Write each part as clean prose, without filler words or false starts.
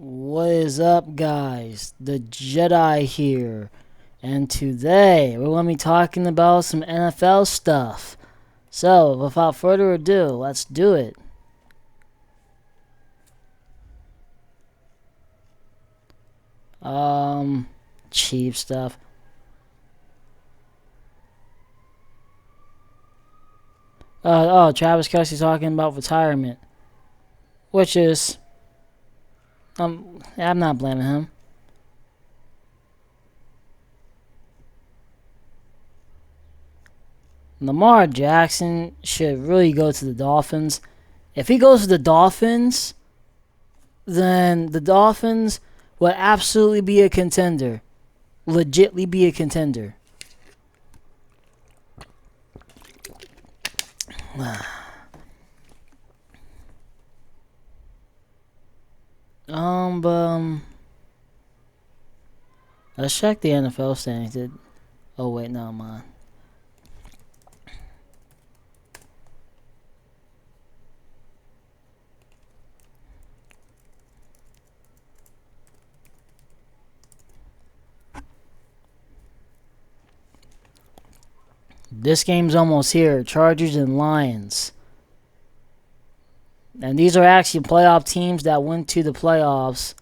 What is up, guys? The Jedi here, and today we're going to be talking about some NFL stuff. So, without further ado, let's do it. Cheap stuff. Travis Kelce talking about retirement, which is, I'm not blaming him. Lamar Jackson should really go to the Dolphins. If he goes to the Dolphins, then the Dolphins will absolutely be a contender. Legitly be a contender. Let's check the NFL standings. Oh wait, no, man. This game's almost here. Chargers and Lions. And these are actually playoff teams that went to the playoffs.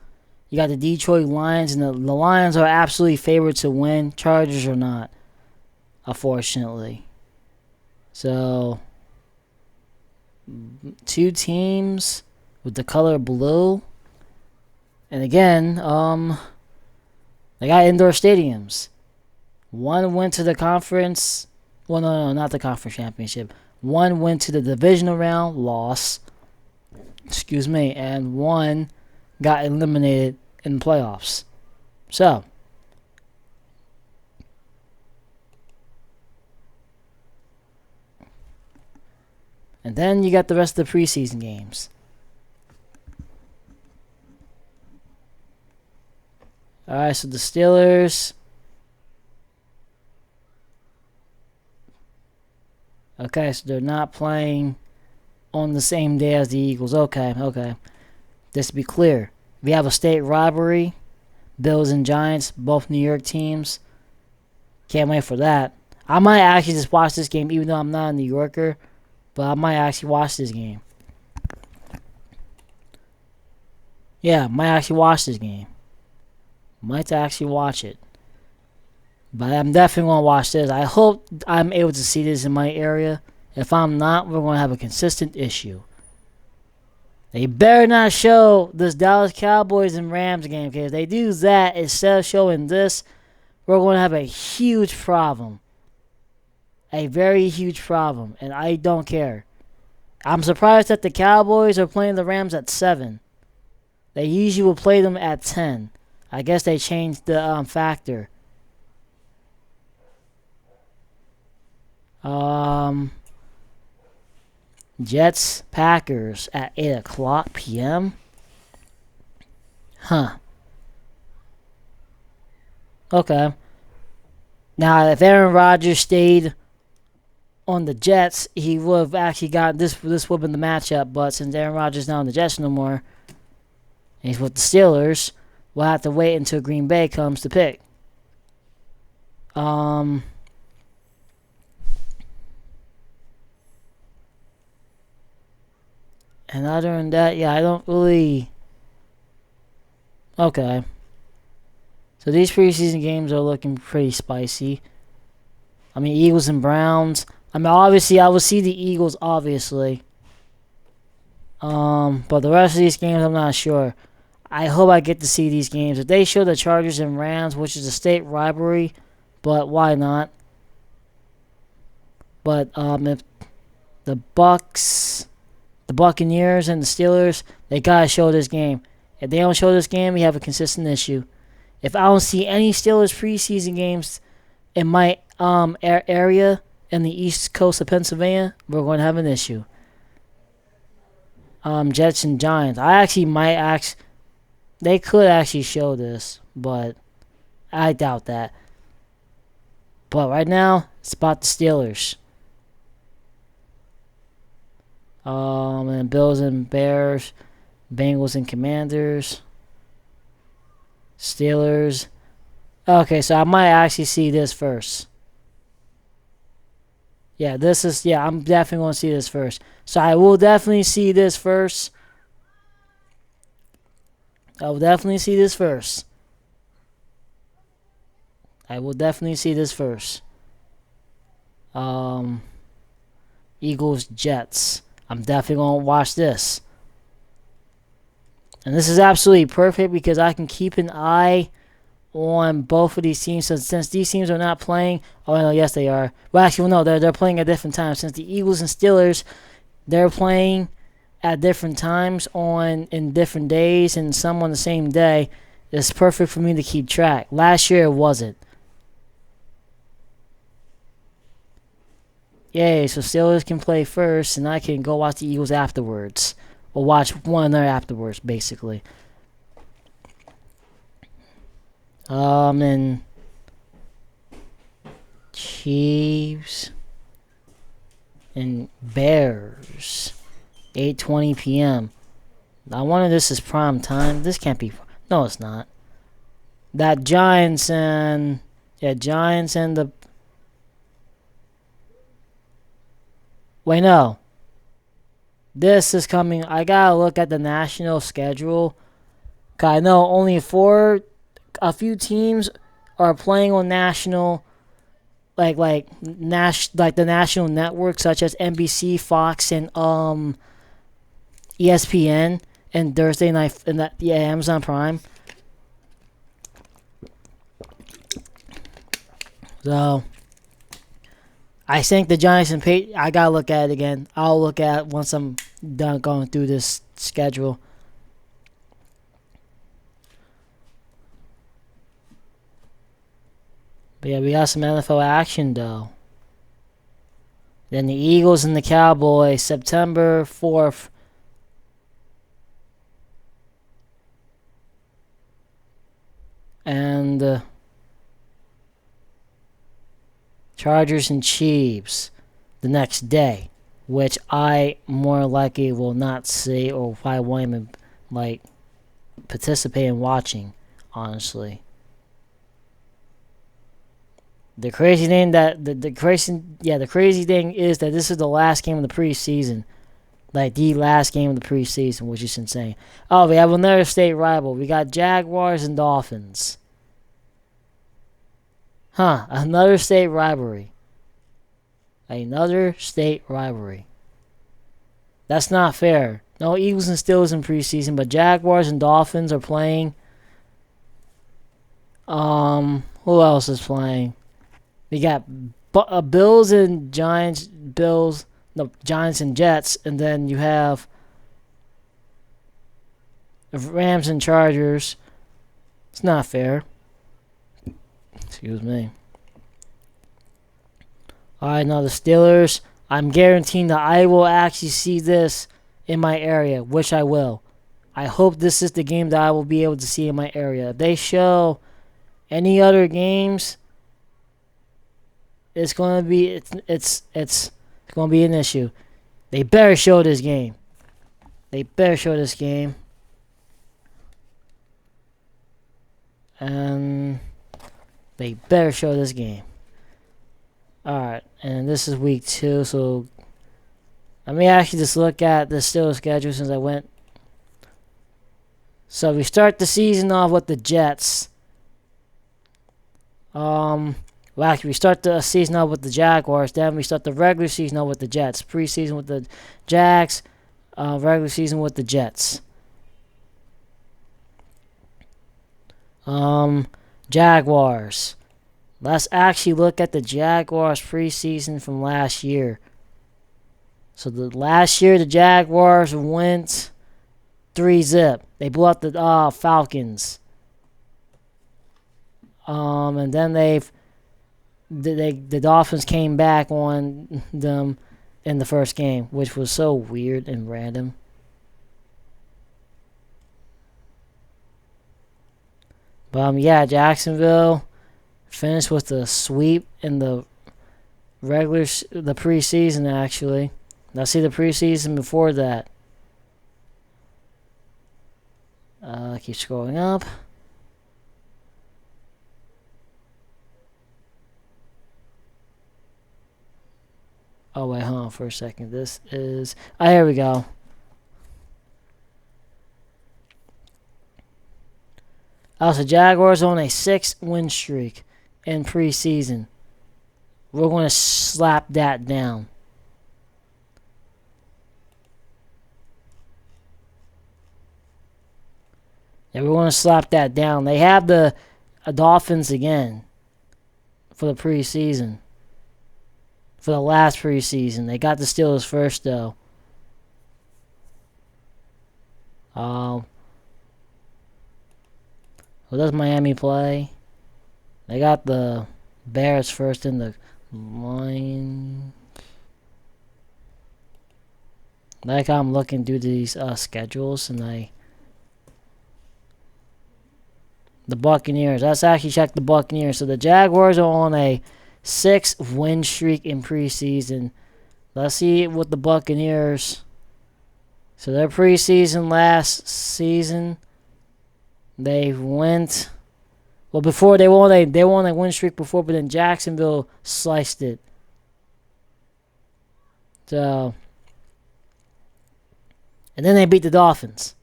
You got the Detroit Lions, and the Lions are absolutely favored to win. Chargers are not, unfortunately. So, two teams with the color blue. And again, they got indoor stadiums. One went to the conference. Well, no, not the conference championship. One went to the divisional round, loss. Excuse me. And one got eliminated in the playoffs. So, and then you got the rest of the preseason games. Alright, so the Steelers. Okay, so they're not playing on the same day as the Eagles. Okay. Just to be clear, we have a state rivalry. Bills and Giants, both New York teams. Can't wait for that. I might actually just watch this game, even though I'm not a New Yorker. But I might actually watch this game. Yeah, might actually watch this game. Might actually watch it. But I'm definitely going to watch this. I hope I'm able to see this in my area. If I'm not, we're going to have a consistent issue. They better not show this Dallas Cowboys and Rams game. Because if they do that instead of showing this, we're going to have a huge problem. A very huge problem. And I don't care. I'm surprised that the Cowboys are playing the Rams at 7. They usually will play them at 10. I guess they changed the factor. Jets, Packers at 8 o'clock p.m. Huh. Okay. Now, if Aaron Rodgers stayed on the Jets, he would have actually got this. This would have been the matchup. But since Aaron Rodgers is not on the Jets no more, and he's with the Steelers, we'll have to wait until Green Bay comes to pick. And other than that, yeah, I don't really... Okay. So these preseason games are looking pretty spicy. I mean, Eagles and Browns. I mean, obviously, I will see the Eagles, obviously. But the rest of these games, I'm not sure. I hope I get to see these games. If they show the Chargers and Rams, which is a state rivalry, but why not? But if the Buccaneers and the Steelers, they gotta show this game. If they don't show this game, we have a consistent issue. If I don't see any Steelers preseason games in my area in the east coast of Pennsylvania, we're going to have an issue. Jets and Giants. They could actually show this, but I doubt that. But right now, it's about the Steelers. And Bills and Bears, Bengals and Commanders. Steelers. Okay, so I might actually see this first. Yeah, this is, yeah, I'm definitely going to see this first. So I will definitely see this first. I will definitely see this first. I will definitely see this first. Eagles, Jets. I'm definitely going to watch this. And this is absolutely perfect because I can keep an eye on both of these teams. So since these teams are not playing, oh no, yes they are. Well, actually, no, they're playing at different times. Since the Eagles and Steelers, they're playing at different times in different days, and some on the same day. It's perfect for me to keep track. Last year it wasn't. Yay! So Steelers can play first, and I can go watch the Eagles afterwards, or watch one another afterwards, basically. And Chiefs and Bears, 8:20 p.m. I wonder this is prime time. This can't be. No, it's not. That Giants and Giants and the. Wait, no. This is coming. I gotta look at the national schedule. 'Cause I know only a few teams are playing on national, like the national networks such as NBC, Fox, and ESPN, and Thursday night and Amazon Prime. So I think the Giants and I gotta look at it again. I'll look at it once I'm done going through this schedule. But yeah, we got some NFL action though. Then the Eagles and the Cowboys, September 4th. And Chargers and Chiefs the next day, which I more likely will not see or probably won't even participate in watching, honestly. The crazy thing the crazy thing is that this is the last game of the preseason. Like the last game of the preseason, which is insane. Oh, we have another state rival. We got Jaguars and Dolphins. Another state rivalry. Another state rivalry. That's not fair. No Eagles and Steelers in preseason, but Jaguars and Dolphins are playing. Who else is playing? We got Bills and Giants. Giants and Jets, and then you have Rams and Chargers. It's not fair. Excuse me. Alright, now the Steelers. I'm guaranteeing that I will actually see this in my area, which I will. I hope this is the game that I will be able to see in my area. If they show any other games, it's going to be it's going to be an issue. They better show this game. They better show this game. And they better show this game. Alright, and this is week 2, so let me actually just look at the Steelers schedule since I went. So we start the season off with the Jets. Well, actually, we start the season off with the Jaguars. Then we start the regular season off with the Jets. Preseason with the Jags. Regular season with the Jets. Jaguars. Let's actually look at the Jaguars preseason from last year. So last year the Jaguars went 3-0. They blew out the Falcons. And then the Dolphins came back on them in the first game, which was so weird and random. But Jacksonville finished with a sweep in the preseason actually. Let's see the preseason before that. Keep scrolling up. for a second. This is... Oh, here we go. So Jaguars on a 6-win streak in preseason. We're going to slap that down. Yeah, we're going to slap that down. They have the Dolphins again for the preseason. For the last preseason. They got the Steelers first, though. Who does Miami play? They got the Bears first in the line. Like I'm looking through these schedules, and the Buccaneers. Let's actually check the Buccaneers. So the Jaguars are on a 6-win streak in preseason. Let's see what the Buccaneers. So their preseason last season, they went. Well, before they won a win streak before, but then Jacksonville sliced it. So, and then they beat the Dolphins.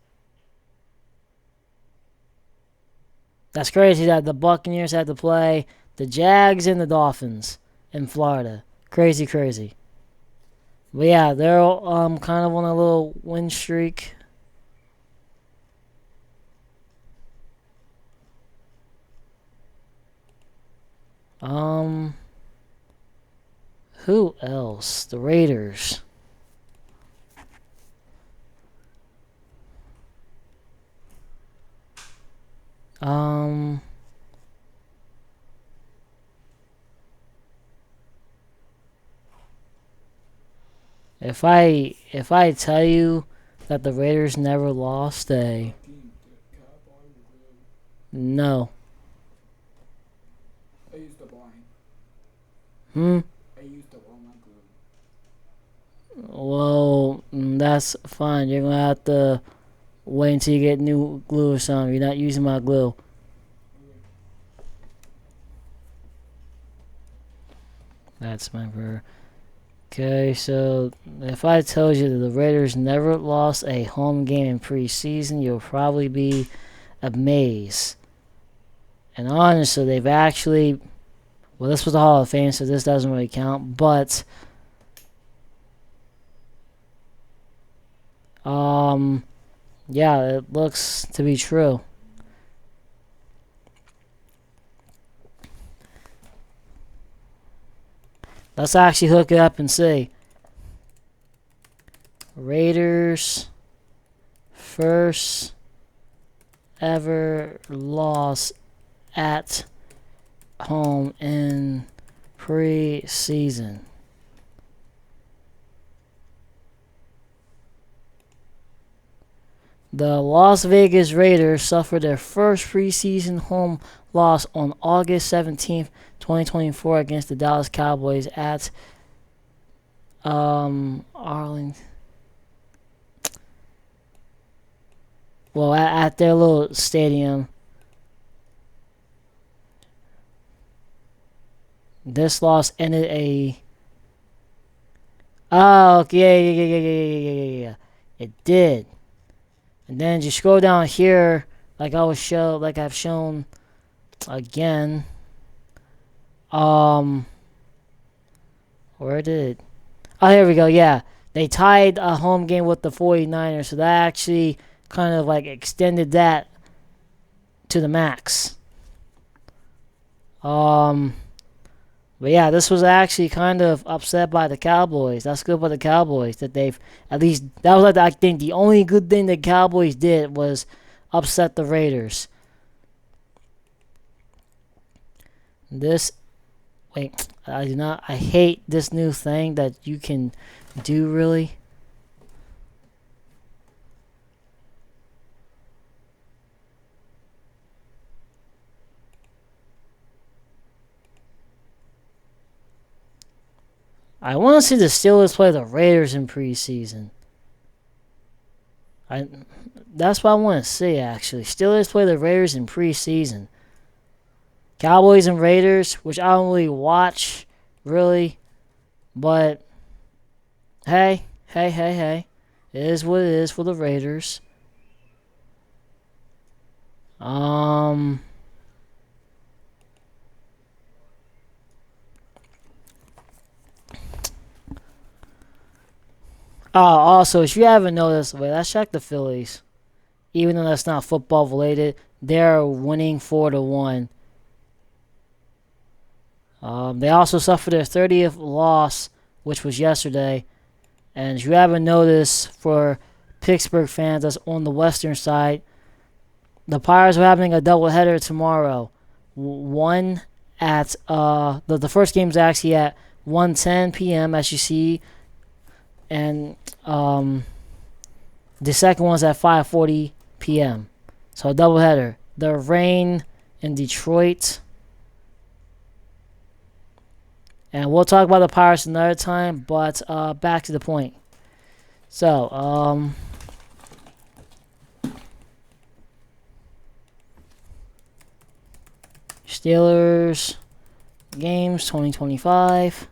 That's crazy that the Buccaneers had to play the Jags and the Dolphins in Florida. Crazy, crazy. But yeah, they're kind of on a little win streak. Who else? The Raiders. If I tell you that the Raiders never lost a... No. I used the blind. I used the wrong glue. Well, that's fine. You're gonna have to wait until you get new glue or something. You're not using my glue. That's my prayer. Okay, so if I told you that the Raiders never lost a home game in preseason, you'll probably be amazed. And honestly, they've actually... Well, this was the Hall of Fame, so this doesn't really count, but... yeah, it looks to be true. Let's actually hook it up and see. Raiders first ever loss at home in preseason. The Las Vegas Raiders suffered their first preseason home loss on August 17th, 2024 against the Dallas Cowboys at Arlington. Well, at their little stadium. This loss ended a... Oh, okay, yeah. It did. And then you scroll down here, like I've shown again. Where did it? Oh, here we go. Yeah, they tied a home game with the 49ers, so that actually kind of like extended that to the max. But yeah, this was actually kind of upset by the Cowboys. That's good by the Cowboys that they've at least... That was like, I think, the only good thing the Cowboys did was upset the Raiders. This... Wait, I do not... I hate this new thing that you can do, really. I want to see the Steelers play the Raiders in preseason. That's what I want to see, actually. Steelers play the Raiders in preseason. Cowboys and Raiders, which I don't really watch, really. But Hey. It is what it is for the Raiders. Um. Oh, also, if you haven't noticed, wait, let's check the Phillies. Even though that's not football related, they're winning 4-1. They also suffered their 30th loss, which was yesterday. And if you haven't noticed, for Pittsburgh fans that's on the western side, the Pirates are having a doubleheader tomorrow. One at the first game is actually at 1:10 p.m. as you see, and the second one's at 5:40 p.m. So a doubleheader. The rain in Detroit, and we'll talk about the Pirates another time. But back to the point. So Steelers games 2025.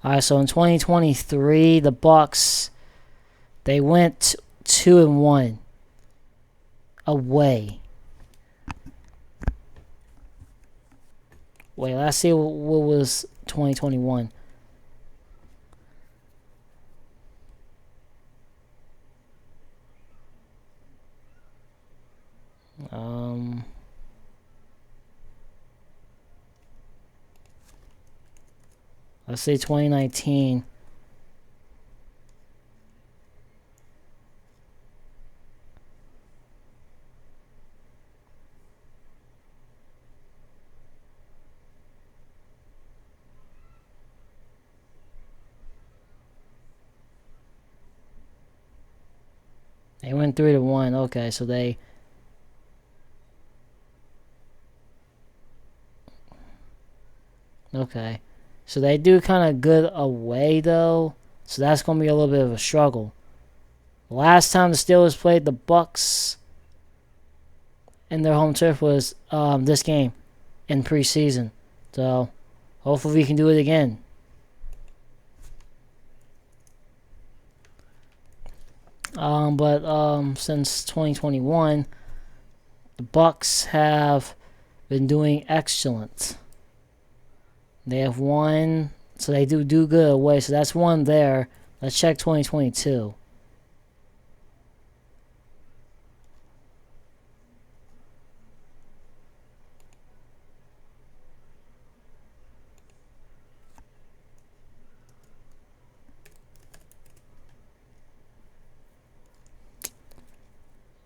All right, so in 2023, the Bucks, they went 2-1 away. Wait, let's see what was 2021. Let's say 2019. They went 3-1. Okay, so they. Okay. So they do kind of good away, though. So that's going to be a little bit of a struggle. Last time the Steelers played the Bucks in their home turf was this game in preseason. So hopefully we can do it again. But since 2021, the Bucks have been doing excellent. They have won, so they do good away. So that's one there. Let's check 2022.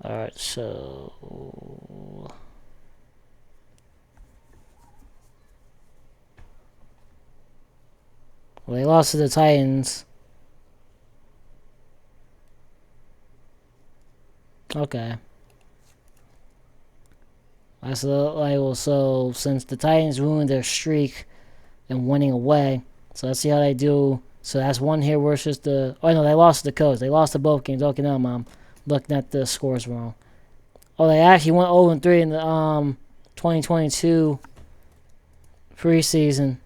All right, so well, they lost to the Titans. Okay. That's so since the Titans ruined their streak and winning away, so let's see how they do. So that's one here versus the. Oh no, they lost to the Coast. They lost to both games. Okay, now I'm looking at the scores wrong. Oh, they actually went 0-3 in the 2022 preseason.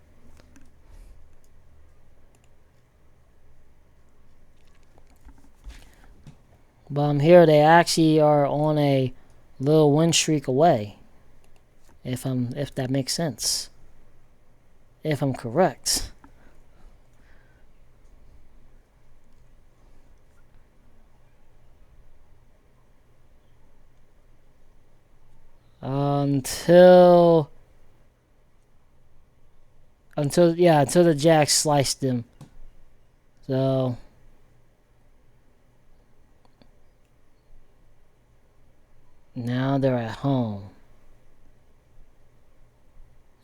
But here they actually are on a little win streak away. If that makes sense. If I'm correct. Until the Jacks sliced them. So now they're at home.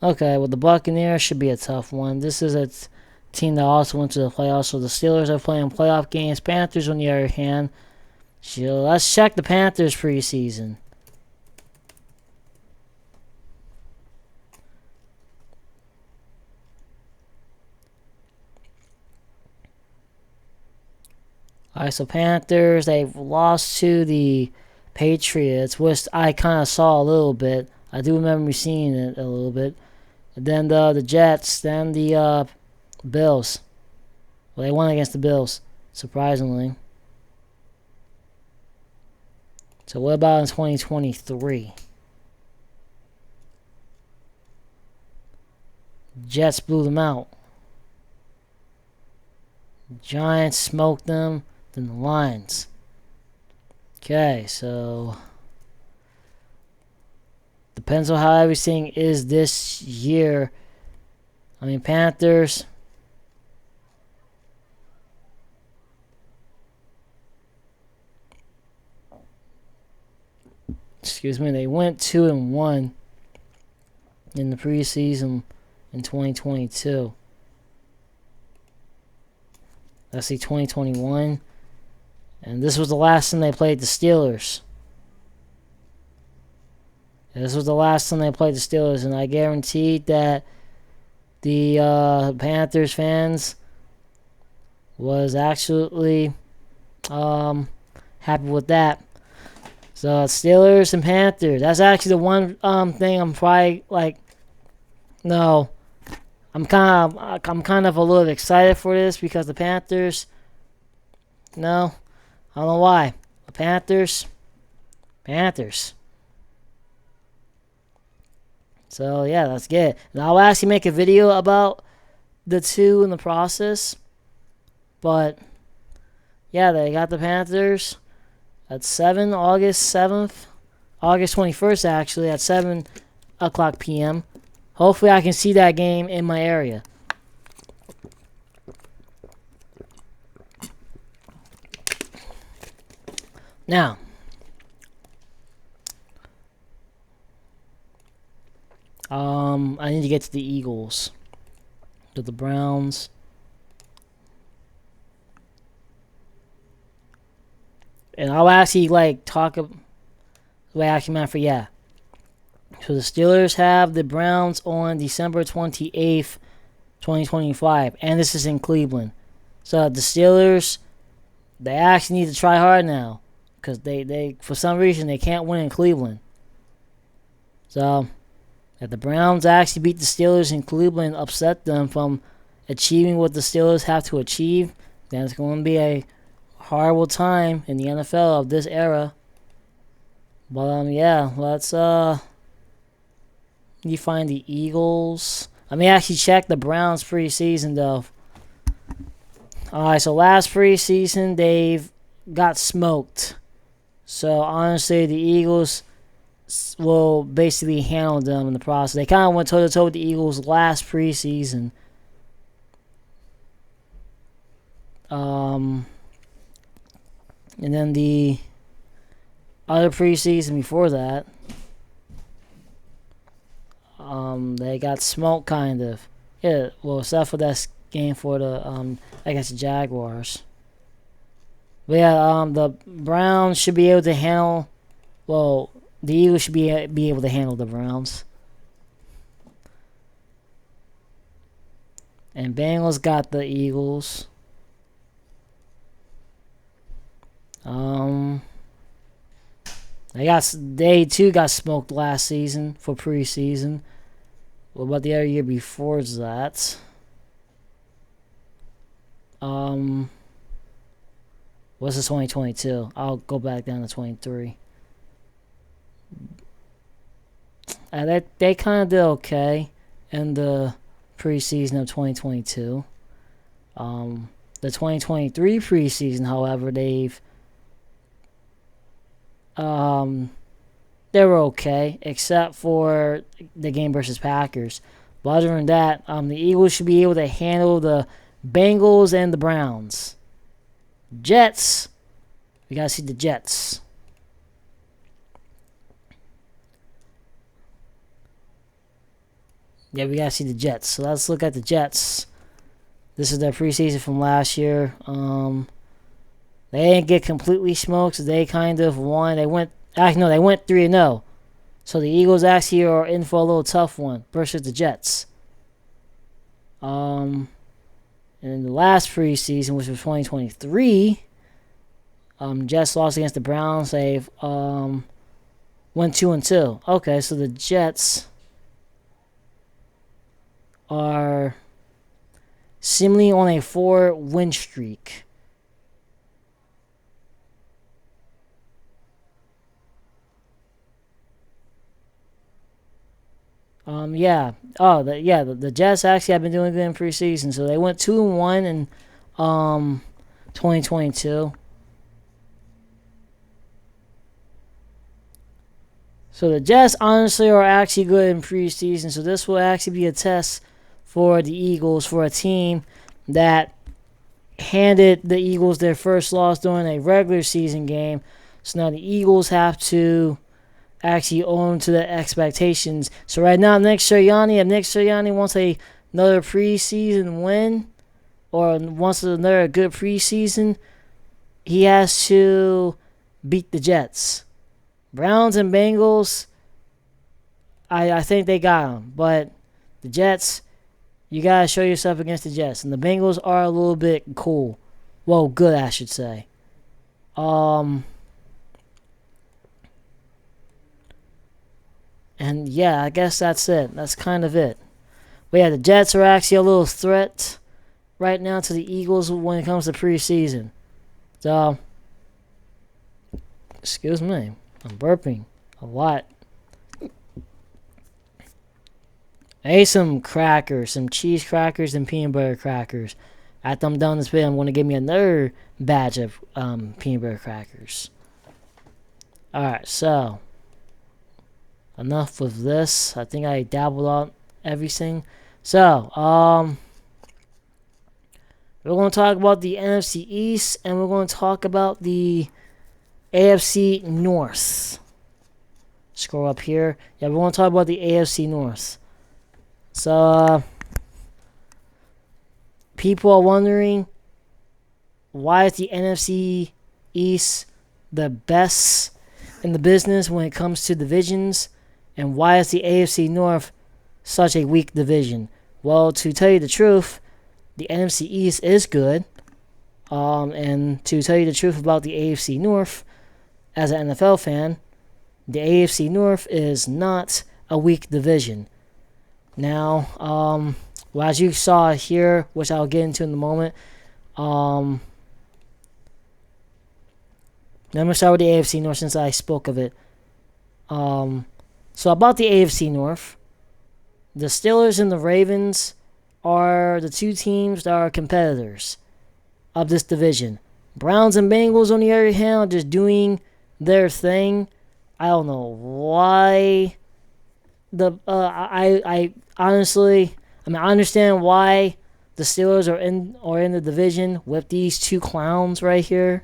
Okay, well the Buccaneers should be a tough one. This is a team that also went to the playoffs, so the Steelers are playing playoff games. Panthers, on the other hand, so let's check the Panthers preseason. Alright, so Panthers, they've lost to the Patriots, which I kind of saw a little bit. I do remember seeing it a little bit. And then the Jets, then the Bills. Well, they won against the Bills, surprisingly. So what about in 2023? Jets blew them out. Giants smoked them. Then the Lions. Okay, so depends on how everything is this year. I mean, Panthers. Excuse me, they went 2-1 in the preseason in 2022. Let's see, 2021. And this was the last time they played the Steelers. And this was the last time they played the Steelers, and I guaranteed that the Panthers fans was absolutely happy with that. So Steelers and Panthers. That's actually the one thing I'm probably like. No, I'm kind of a little excited for this because the Panthers. No, I don't know why. The Panthers. So yeah, let's get it. And I'll actually make a video about the two in the process. But yeah, they got the Panthers at August 21st actually at 7 o'clock p.m. Hopefully I can see that game in my area. Now, I need to get to the Eagles, to the Browns. And I'll actually talk about the way I actually meant for yeah. So the Steelers have the Browns on December 28th, 2025, and this is in Cleveland. So the Steelers, they actually need to try hard now because they for some reason they can't win in Cleveland. So if the Browns actually beat the Steelers in Cleveland, upset them from achieving what the Steelers have to achieve, then it's going to be a horrible time in the NFL of this era. But yeah, let's you find the Eagles. Let me actually check the Browns preseason though. Alright, so last preseason they've got smoked. So honestly, the Eagles will basically handle them in the process. They kind of went toe to toe with the Eagles last preseason. And then the other preseason before that, they got smoked kind of. Yeah, well, except for that game for the against the Jaguars. But yeah, the Browns should be able to handle. Well, the Eagles should be able to handle the Browns. And Bengals got the Eagles. They too got smoked last season for preseason. What about the other year before that? What's this 2022? I'll go back down to 23. They kind of did okay in the preseason of 2022. The 2023 preseason, however, they were okay, except for the game versus Packers. But other than that, the Eagles should be able to handle the Bengals and the Browns. Jets. We gotta see the Jets. Yeah, we gotta see the Jets. So let's look at the Jets. This is their preseason from last year. They didn't get completely smoked, so they kind of won. They went 3-0. So the Eagles actually are in for a little tough one versus the Jets. And in the last preseason, which was 2023, Jets lost against the Browns. They've went 2-2. Okay, so the Jets are seemingly on a 4-win streak. Yeah. Oh, the Jets actually have been doing good in preseason. So they went 2-1 in 2022. So the Jets honestly are actually good in preseason. So this will actually be a test for the Eagles, for a team that handed the Eagles their first loss during a regular season game. So now the Eagles have to actually own to the expectations. So right now, Nick Sirianni wants another preseason win, or wants another good preseason, he has to beat the Jets. Browns and Bengals, I think they got them. But the Jets, you got to show yourself against the Jets. And the Bengals are a little bit cool. Well, good, I should say. And yeah, I guess that's it. That's kind of it. But yeah, the Jets are actually a little threat right now to the Eagles when it comes to preseason. So, excuse me, I'm burping a lot. I ate some crackers, some cheese crackers and peanut butter crackers. After I'm done this video, I'm going to give me another batch of peanut butter crackers. Alright, so enough with this. I think I dabbled on everything. So, we're going to talk about the NFC East, and we're going to talk about the AFC North. Scroll up here. Yeah, we're going to talk about the AFC North. So, people are wondering, why is the NFC East the best in the business when it comes to divisions, and why is the AFC North such a weak division? Well, to tell you the truth, the NFC East is good, and to tell you the truth about the AFC North, as an NFL fan, the AFC North is not a weak division. Now, well, as you saw here, which I'll get into in a moment, let me start with the AFC North since I spoke of it. So about the AFC North, the Steelers and the Ravens are the two teams that are competitors of this division. Browns and Bengals, on the other hand, are just doing their thing. I don't know why. I honestly, I understand why the Steelers are in the division with these two clowns right here,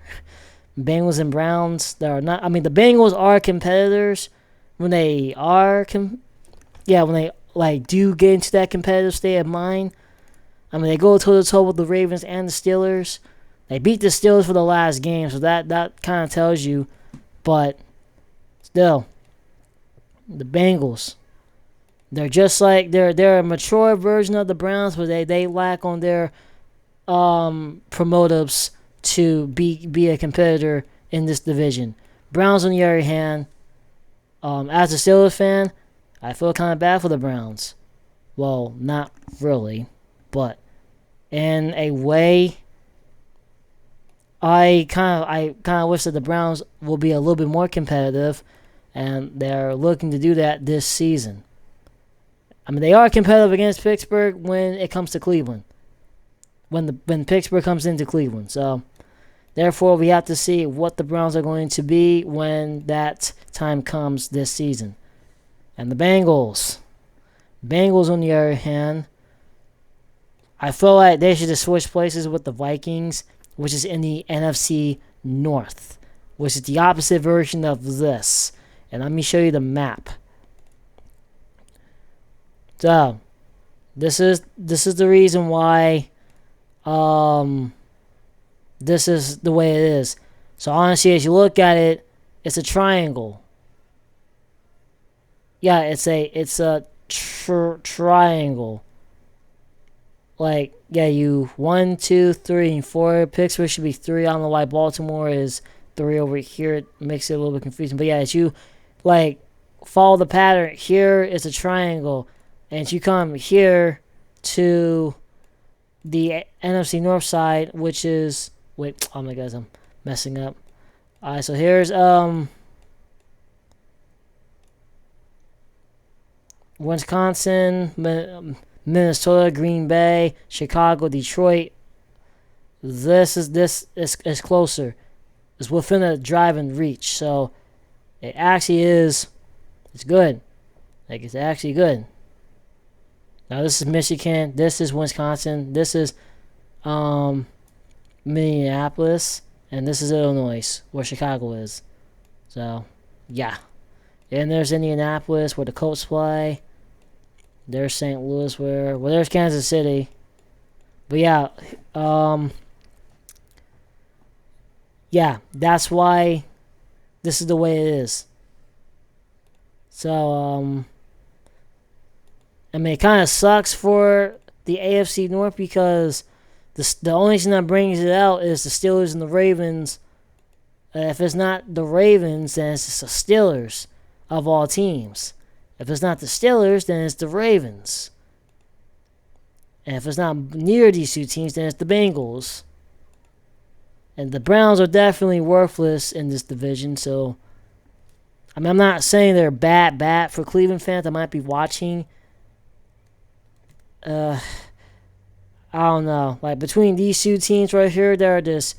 Bengals and Browns. That are not. I mean, the Bengals are competitors when they are, when they do get into that competitive state of mind. I mean, they go toe to toe with the Ravens and the Steelers. They beat the Steelers for the last game, so that kind of tells you. But still, the Bengals, they're just like they're a mature version of the Browns, but they lack on their promotives to be a competitor in this division. Browns, on the other hand, as a Steelers fan, I feel kind of bad for the Browns. Well, not really, but in a way, I kind of wish that the Browns will be a little bit more competitive, and they're looking to do that this season. I mean, they are competitive against Pittsburgh when it comes to Cleveland. When Pittsburgh comes into Cleveland, so therefore we have to see what the Browns are going to be when that time comes this season. And the Bengals, on the other hand, I feel like they should just switch places with the Vikings, which is in the NFC North, which is the opposite version of this. And let me show you the map. So, this is the reason why this is the way it is. So honestly, as you look at it, it's a triangle. Yeah, it's a triangle. You 1, 2, 3, and 4. Pittsburgh should be 3. I don't know why Baltimore is 3 over here. It makes it a little bit confusing. But yeah, as you like follow the pattern, here is a triangle, and you come here to the NFC North side, which is wait. Oh my God, I'm messing up. All right, so here's Wisconsin, Minnesota, Green Bay, Chicago, Detroit. This is closer. It's within a driving reach, so it actually is. It's good. Like it's actually good. Now this is Michigan. This is Wisconsin. This is Minneapolis, and this is Illinois, where Chicago is. So yeah, and there's Indianapolis where the Colts play. There's St. Louis there's Kansas City. But yeah, yeah, that's why this is the way it is. So, I mean, it kind of sucks for the AFC North because the only thing that brings it out is the Steelers and the Ravens. If it's not the Ravens, then it's the Steelers of all teams. If it's not the Steelers, then it's the Ravens. And if it's not near these two teams, then it's the Bengals. And the Browns are definitely worthless in this division. So, I mean, I'm not saying they're bad for Cleveland fans. I might be watching. I don't know. Like, between these two teams right here, they're just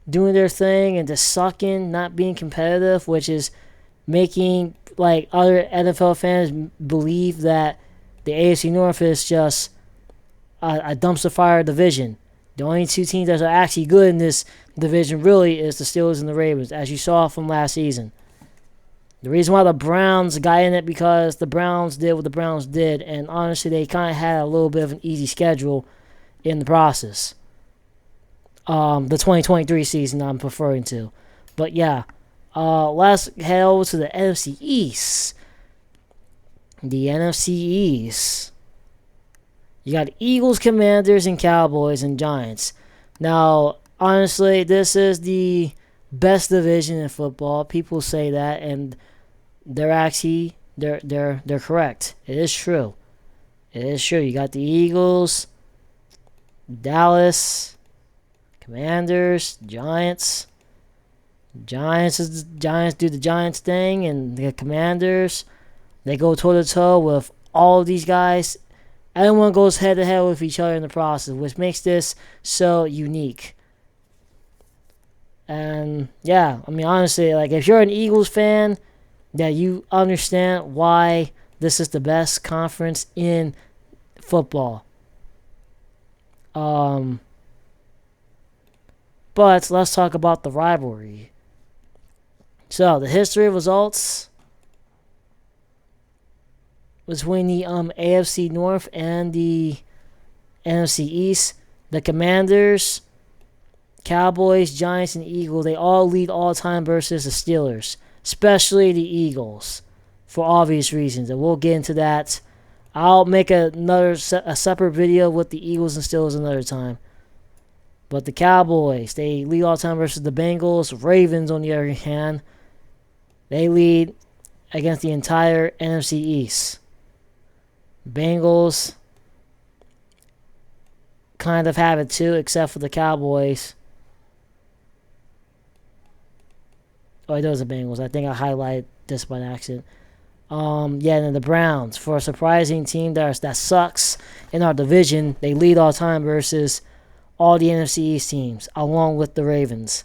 doing their thing and just sucking, not being competitive, which is making, like, other NFL fans believe that the AFC North is just a dumpster fire division. The only two teams that are actually good in this division really is the Steelers and the Ravens, as you saw from last season. The reason why the Browns got in it because the Browns did what the Browns did, and honestly, they kind of had a little bit of an easy schedule in the process. The 2023 season I'm referring to. But yeah, let's head over to the NFC East. The NFC East. You got Eagles, Commanders, and Cowboys and Giants. Now, honestly, this is the best division in football. People say that, and they're actually they're correct. It is true. It is true. You got the Eagles, Dallas, Commanders, Giants. Giants do the Giants thing, and the Commanders, they go toe to toe with all of these guys. Everyone goes head to head with each other in the process, which makes this so unique. And yeah, I mean, honestly, like if you're an Eagles fan, that you understand why this is the best conference in football. But let's talk about the rivalry. So the history of results between the AFC North and the NFC East. The Commanders, Cowboys, Giants, and Eagles, they all lead all time versus the Steelers, especially the Eagles, for obvious reasons, and we'll get into that. I'll make a separate video with the Eagles and Steelers another time. But the Cowboys, they lead all time versus the Bengals. Ravens, on the other hand, they lead against the entire NFC East. Bengals kind of have it too, except for the Cowboys. Oh, those are Bengals. I think I highlighted this by accident. Yeah, and then the Browns, for a surprising team that sucks in our division, they lead all time versus all the NFC East teams, along with the Ravens.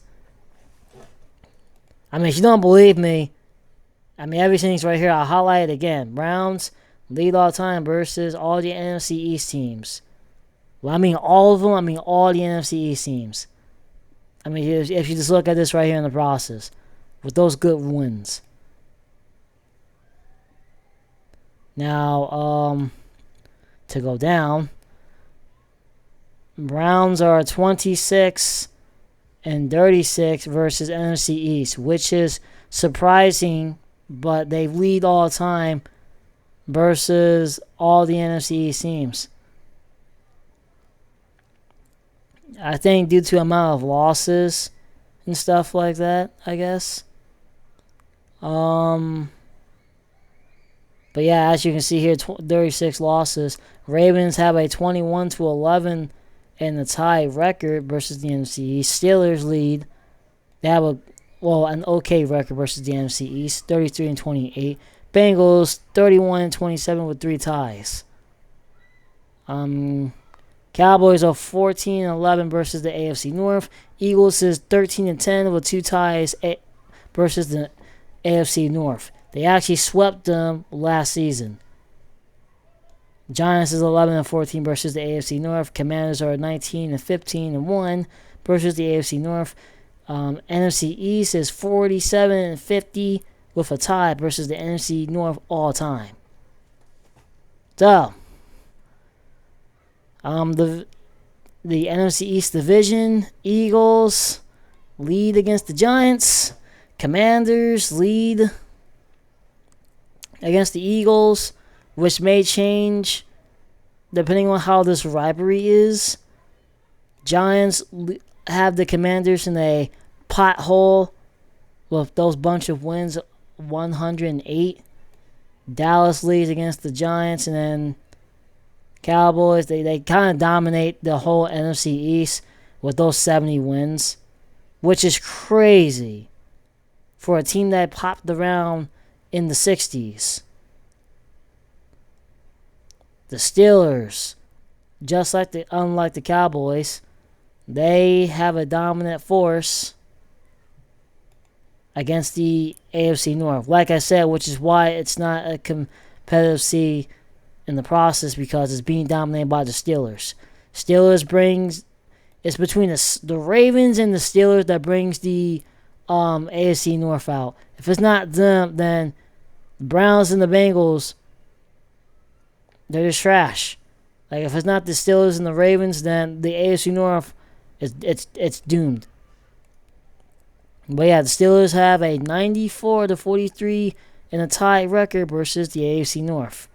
I mean, if you don't believe me, I mean, everything's right here. I'll highlight it again. Browns lead all time versus all the NFC East teams. Well, I mean all of them. I mean all the NFC East teams. I mean, if you just look at this right here in the process, with those good wins. Now, to go down, Browns are 26 and 36 versus NFC East, which is surprising, but they lead all time versus all the NFC East teams. I think due to the amount of losses and stuff like that, I guess. Um, but yeah, as you can see here, 36 losses. Ravens have a 21-11 in the tie record versus the NFC East. Steelers lead. They have an okay record versus the NFC East, 33-28. Bengals 31-27 with 3 ties. Cowboys are 14-11 versus the AFC North. Eagles is 13-10 with 2 ties versus the AFC North. They actually swept them last season. Giants is 11-14 versus the AFC North. Commanders are 19-15-1 versus the AFC North. NFC East is 47-50 with a tie versus the NFC North all time. So, the NFC East division, Eagles lead against the Giants. Commanders lead against the Eagles, which may change depending on how this rivalry is. Giants have the Commanders in a pothole with those bunch of wins, 108. Dallas leads against the Giants, and then Cowboys, they kind of dominate the whole NFC East with those 70 wins, which is crazy for a team that popped around in the 60s. The Steelers, unlike the Cowboys, they have a dominant force against the AFC North. Like I said, which is why it's not a competitive seed in the process, because it's being dominated by the Steelers. It's between the Ravens and the Steelers that brings the AFC North out. If it's not them, then the Browns and the Bengals, they're just trash. Like, if it's not the Steelers and the Ravens, then the AFC North it's doomed. But yeah, the Steelers have a 94-43 in a tie record versus the AFC North.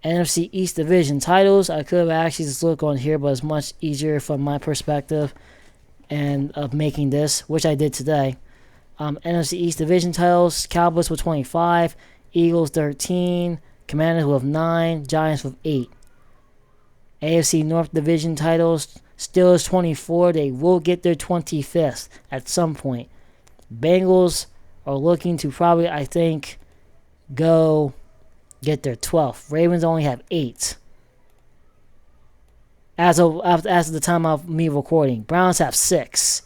NFC East division titles, I could have actually just looked on here, but it's much easier from my perspective and of making this, which I did today. NFC East division titles, Cowboys with 25, Eagles 13, Commanders with 9, Giants with 8. AFC North division titles, Steelers 24, they will get their 25th at some point. Bengals are looking to probably, I think, go get their 12th. Ravens only have 8. As of the time of me recording. Browns have 6.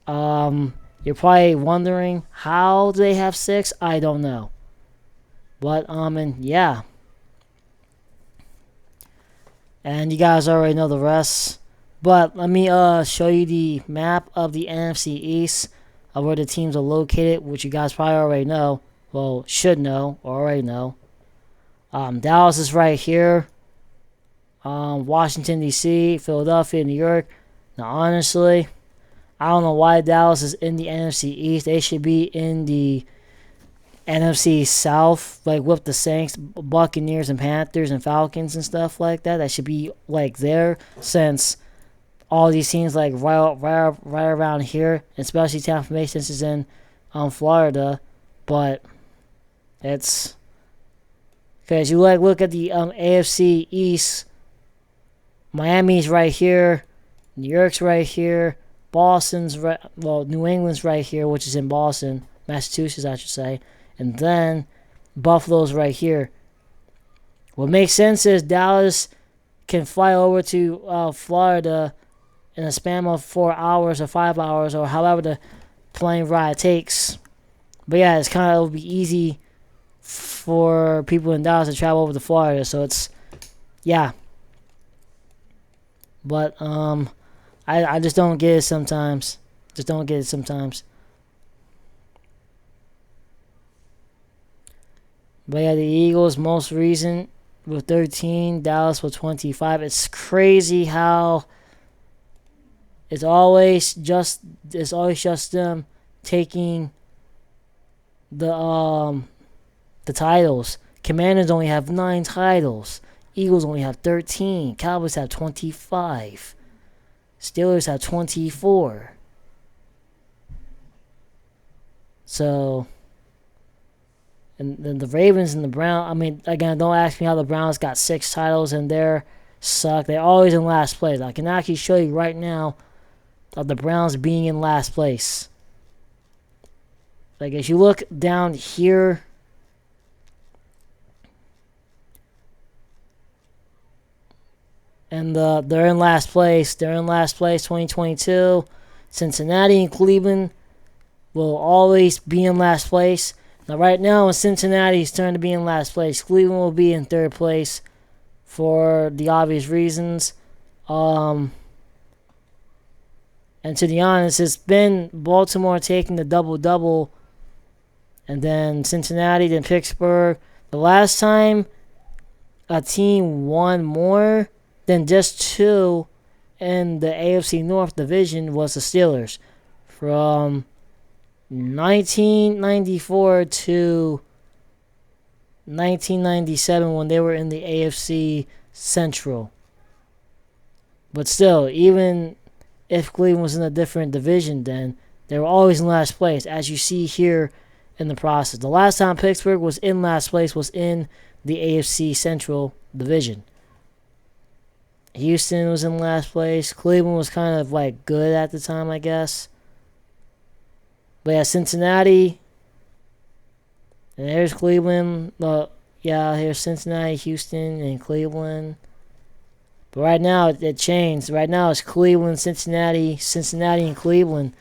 You're probably wondering, how do they have 6? I don't know. But, and yeah. And you guys already know the rest. But let me show you the map of the NFC East of where the teams are located, which you guys probably already know. Well, should know or already know. Dallas is right here. Washington, D.C., Philadelphia, New York. Now, honestly, I don't know why Dallas is in the NFC East. They should be in the NFC South, like with the Saints, Buccaneers, and Panthers, and Falcons, and stuff like that. That should be like there, since all these teams like right around here, especially Tampa Bay, since it's in Florida. But it's because you look at the AFC East. Miami's right here, New York's right here, Boston's New England's right here, which is in Boston, Massachusetts, I should say. And then Buffalo's right here. What makes sense is Dallas can fly over to Florida in a span of 4 hours or 5 hours or however the plane ride takes. But yeah, it'll be easy for people in Dallas to travel over to Florida. So it's, yeah. But I just don't get it sometimes. But yeah, the Eagles most recent with 13, Dallas with 25. It's crazy how it's always just them taking the titles. Commanders only have 9 titles. Eagles only have 13. Cowboys have 25. Steelers have 24. So, and then the Ravens and the Browns, I mean, again, don't ask me how the Browns got 6 titles and they're suck. They're always in last place. I can actually show you right now of the Browns being in last place. Like, as you look down here, and they're in last place. They're in last place 2022. Cincinnati and Cleveland will always be in last place. Now, right now, when Cincinnati's turn to be in last place, Cleveland will be in third place for the obvious reasons. And to be honest, it's been Baltimore taking the double-double, and then Cincinnati, then Pittsburgh. The last time a team won more than just 2 in the AFC North division was the Steelers. From 1994 to 1997 when they were in the AFC Central. But still, even if Cleveland was in a different division then, they were always in last place, as you see here in the process. The last time Pittsburgh was in last place was in the AFC Central division. Houston was in last place. Cleveland was kind of like good at the time, I guess. But yeah, Cincinnati. And there's Cleveland. Here's Cincinnati, Houston, and Cleveland. But right now, it changed. Right now, it's Cleveland, Cincinnati, and Cleveland.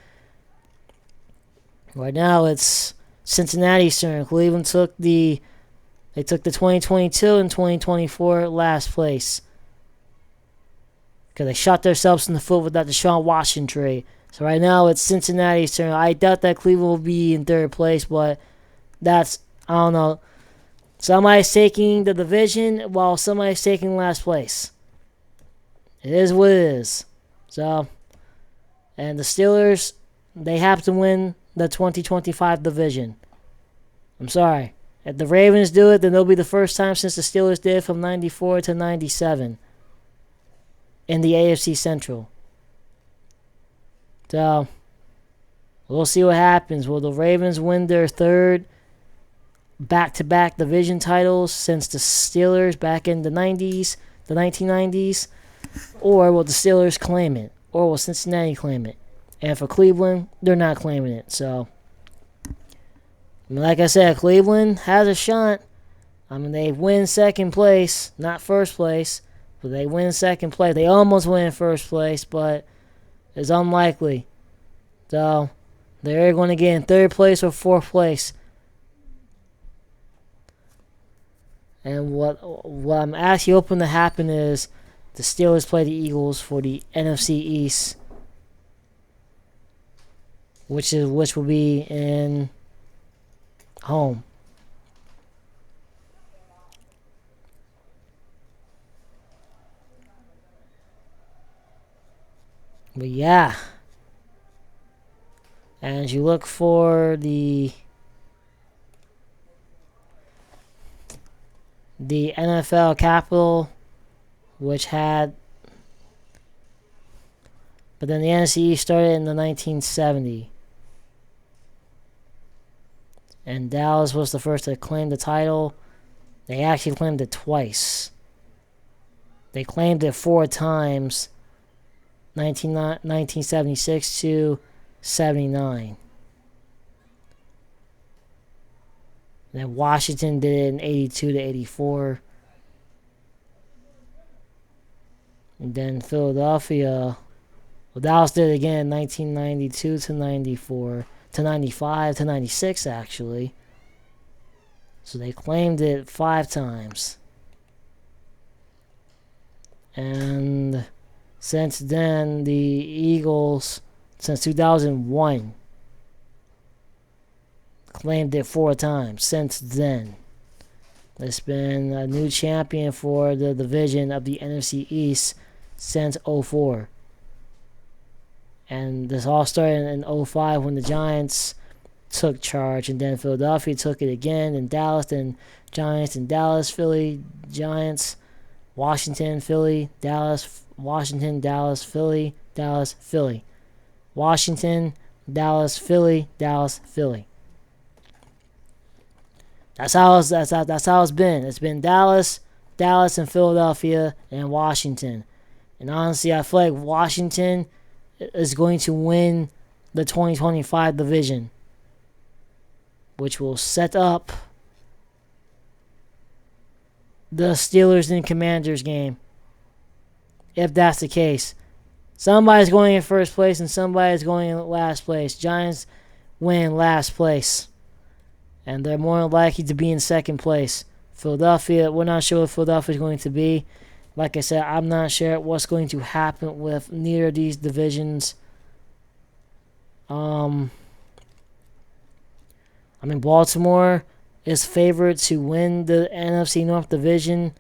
Right now, it's Cincinnati's turn. Cleveland took the 2022 and 2024 last place. Because they shot themselves in the foot with that Deshaun Watson trade. So right now, it's Cincinnati's turn. I doubt that Cleveland will be in third place, but that's, I don't know. Somebody's taking the division while somebody's taking last place. It is what it is. So, and the Steelers, they have to win the 2025 division. I'm sorry. If the Ravens do it, then it'll be the first time since the Steelers did from 94 to 97 in the AFC Central. So, we'll see what happens. Will the Ravens win their third back-to-back division titles since the Steelers back in the 90s, the 1990s? Or will the Steelers claim it? Or will Cincinnati claim it? And for Cleveland, they're not claiming it. So, like I said, Cleveland has a shot. I mean, they win second place, not first place, but they win second place. They almost win first place, but it's unlikely. So, they're going to get in third place or fourth place. And what I'm actually hoping to happen is the Steelers play the Eagles for the NFC East, which will be in home. But yeah, and as you look for the NFL capital, which had, but then the NFC East started in the 1970, and Dallas was the first to claim the title. They actually claimed it twice. They claimed it 4 times. 1976 to 79. Then Washington did it in 82 to 84. And then Philadelphia, well, Dallas did it again in 1992 to 94, to 95 to 96 actually. So they claimed it 5 times. And since then, the Eagles, since 2001, claimed it 4 times. Since then, there's been a new champion for the division of the NFC East since 2004. And this all started in 2005 when the Giants took charge, and then Philadelphia took it again, and Dallas, then Giants, and Dallas, Philly, Giants, Washington, Philly, Dallas, Washington, Dallas, Philly, Dallas, Philly. Washington, Dallas, Philly, Dallas, Philly. That's how it's been. It's been Dallas, and Philadelphia, and Washington. And honestly, I feel like Washington is going to win the 2025 division, which will set up the Steelers and Commanders game. If that's the case, somebody's going in first place and somebody's going in last place. Giants win last place, and they're more likely to be in second place. Philadelphia, we're not sure what Philadelphia is going to be. Like I said, I'm not sure what's going to happen with neither of these divisions. Baltimore is favored to win the NFC North division,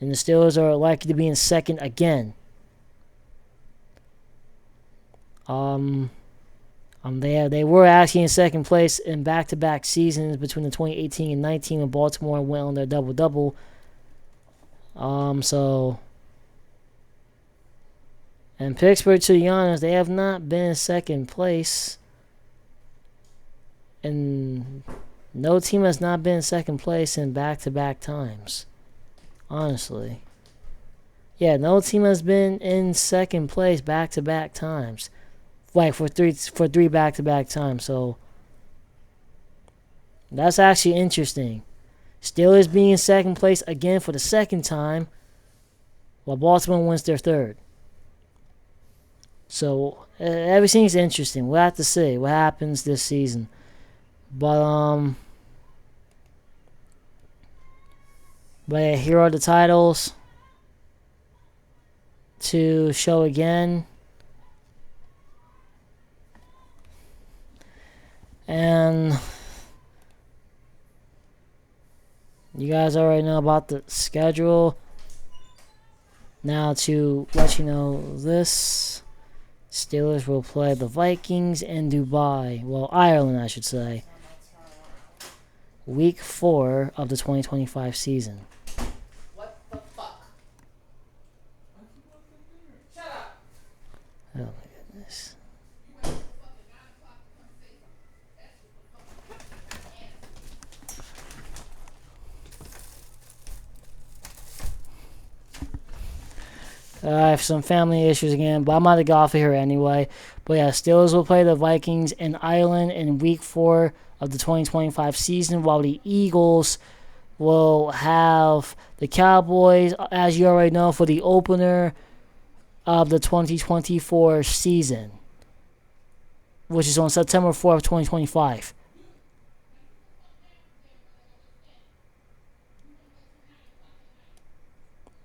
and the Steelers are likely to be in second again. They were actually in second place in back-to-back seasons between the 2018 and 19 when Baltimore went on their double-double. And Pittsburgh, to be honest, they have not been in second place. And no team has not been in second place in back-to-back times. Honestly. Yeah, no team has been in second place back-to-back times. Like for three back-to-back times. So that's actually interesting. Steelers being in second place again for the second time, while Baltimore wins their third. So everything's interesting. We'll have to see what happens this season. But here are the titles to show again. And you guys already know about the schedule. Now to let you know this, Steelers will play the Vikings in Dubai. Well, Ireland, I should say. Week 4 of the 2025 season. What the fuck? Shut up! Oh my goodness. I have some family issues again, but I'm about to go off of here anyway. But yeah, Steelers will play the Vikings in Ireland in Week 4 of the 2025 season, while the Eagles will have the Cowboys, as you already know, for the opener of the 2024 season, which is on September 4th, 2025.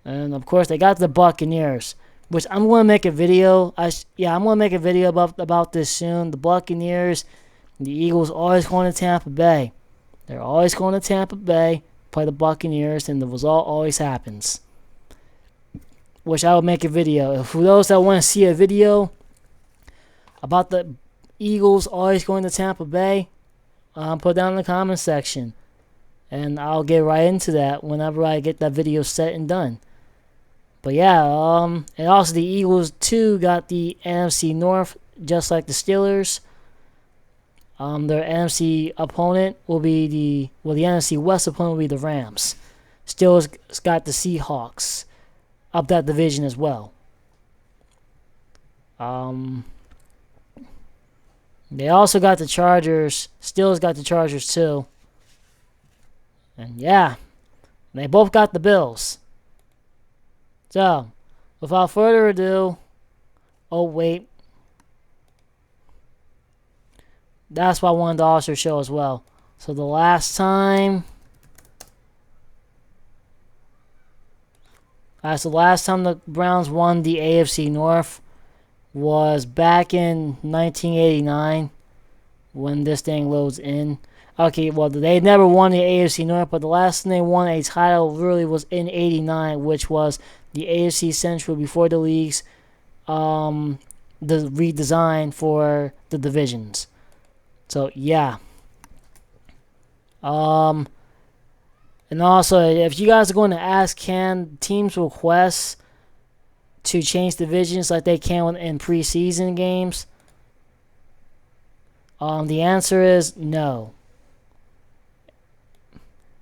And of course, they got the Buccaneers, which I'm going to make a video. I'm going to make a video about this soon. The Buccaneers, the Eagles, always going to Tampa Bay. They're always going to Tampa Bay, play the Buccaneers, and the result always happens. Which I will make a video. For those that want to see a video about the Eagles always going to Tampa Bay, put down in the comment section. And I'll get right into that whenever I get that video set and done. But yeah, and also the Eagles too got the NFC North, just like the Steelers. Their NFC opponent will be the NFC West opponent will be the Rams. Steelers got the Seahawks up that division as well. They also got the Chargers. Steelers got the Chargers too. And yeah, they both got the Bills. So, without further ado, oh wait, that's why I wanted to also show as well. So the last time the Browns won the AFC North was back in 1989 when this thing loads in. Okay, well, they never won the AFC North, but the last time they won a title really was in 89, which was the AFC Central before the league's the redesign for the divisions. So, yeah. And also, if you guys are going to ask, can teams request to change divisions like they can in preseason games? The answer is no.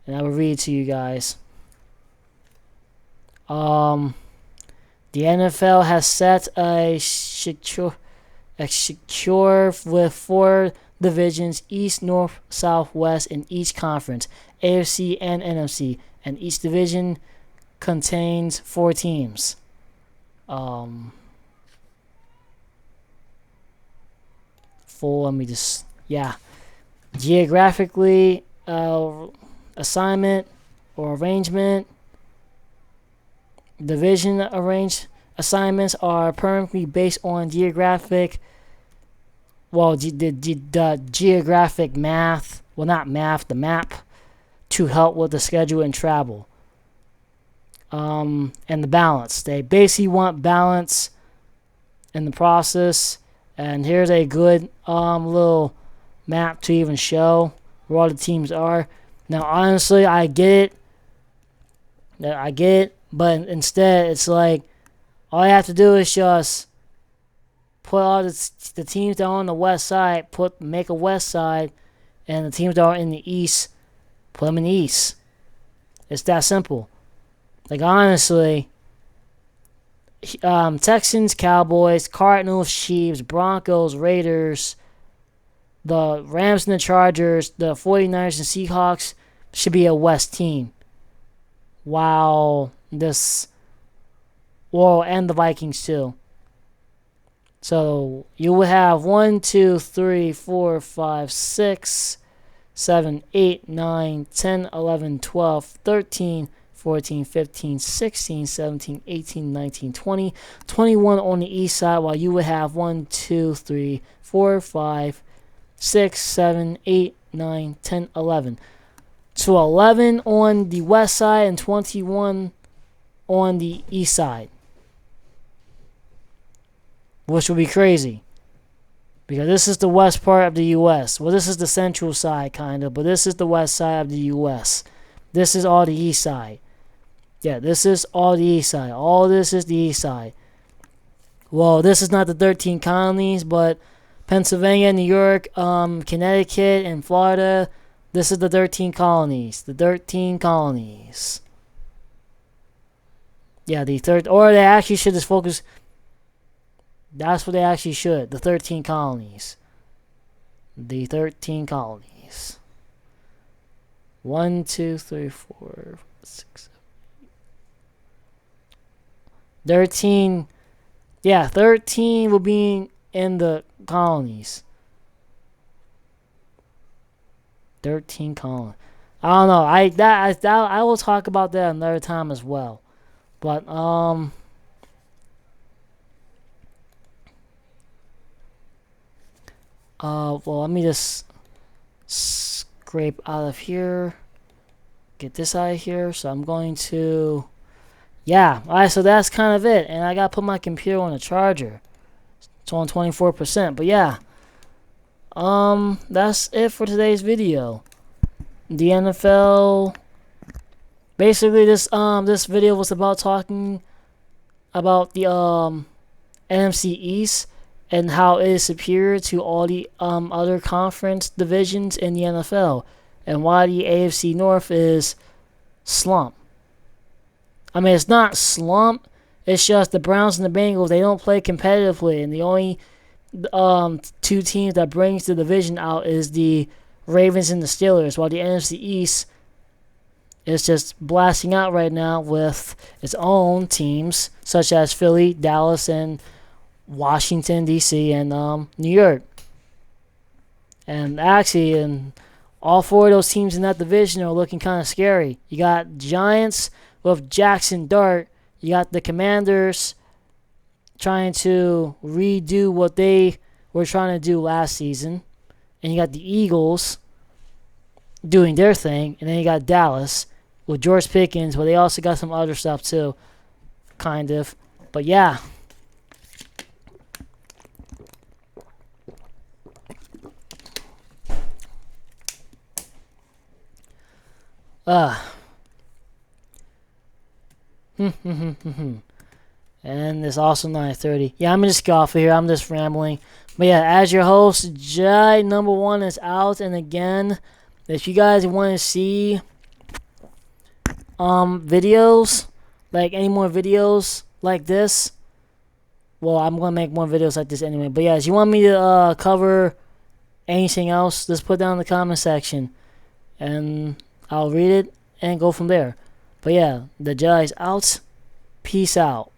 And I will read it to you guys. The NFL has set a secure with 4 divisions: East, North, South, West in each conference, AFC and NFC, and each division contains 4 teams. Let me just, geographically assignment or arrangement. Division assignments are permanently based on geographic. Well, the geographic math. Well, not math, the map, to help with the schedule and travel. And the balance. They basically want balance in the process. And here's a good little map to even show where all the teams are. Now, honestly, I get it. But instead, it's like all you have to do is just put all the teams that are on the west side, make a west side, and the teams that are in the east, put them in the east. It's that simple. Like, honestly, Texans, Cowboys, Cardinals, Chiefs, Broncos, Raiders, the Rams and the Chargers, the 49ers and Seahawks should be a west team. While and the Vikings too. So you will have 1, 2, 3, 4, 5, 6, 7, 8, 9, 10, 11, 12, 13, 14, 15, 16, 17, 18, 19, 20, 21 on the east side, while you would have 1, 2, 3, 4, 5, 6, 7, 8, 9, 10, 11. So 11 on the west side and 21 on the east side, which would be crazy because this is the west part of the U.S. Well, this is the central side, kind of, but this is the west side of the U.S. This is all the east side. Yeah, this is all the east side. All this is the east side. Well, this is not the 13 colonies, but Pennsylvania, New York, Connecticut, and Florida, this is the 13 colonies. The 13 colonies. Yeah, the third, or they actually should just focus. That's what they actually should. The 13 colonies. The 13 colonies. 1, 2, 3, 4, 6, 7, 13. Yeah, 13 will be in the colonies. 13 colonies. I don't know. I will talk about that another time as well. But well, let me just scrape out of here. Get this out of here. So I'm going to, alright, so that's kind of it. And I gotta put my computer on a charger. It's on 24%. But that's it for today's video. The NFL. Basically, this video was about talking about the NFC East and how it is superior to all the other conference divisions in the NFL, and why the AFC North is slump. I mean, it's not slump. It's just the Browns and the Bengals, they don't play competitively, and the only 2 teams that brings the division out is the Ravens and the Steelers, while the NFC East is just blasting out right now with its own teams, such as Philly, Dallas, and Washington, D.C., and New York. And actually, and all 4 of those teams in that division are looking kind of scary. You got Giants with Jackson Dart. You got the Commanders trying to redo what they were trying to do last season. And you got the Eagles doing their thing. And then you got Dallas with George Pickens, but they also got some other stuff too, kind of. But yeah. And it's also 9:30. Yeah, I'm just golfer here. I'm just rambling. But yeah, as your host, Jai number 1 is out. And again, if you guys want to see videos, like any more videos like this, well, I'm gonna make more videos like this anyway. But yeah, if you want me to cover anything else, just put down in the comment section, and I'll read it and go from there. But yeah, the Jai's out. Peace out.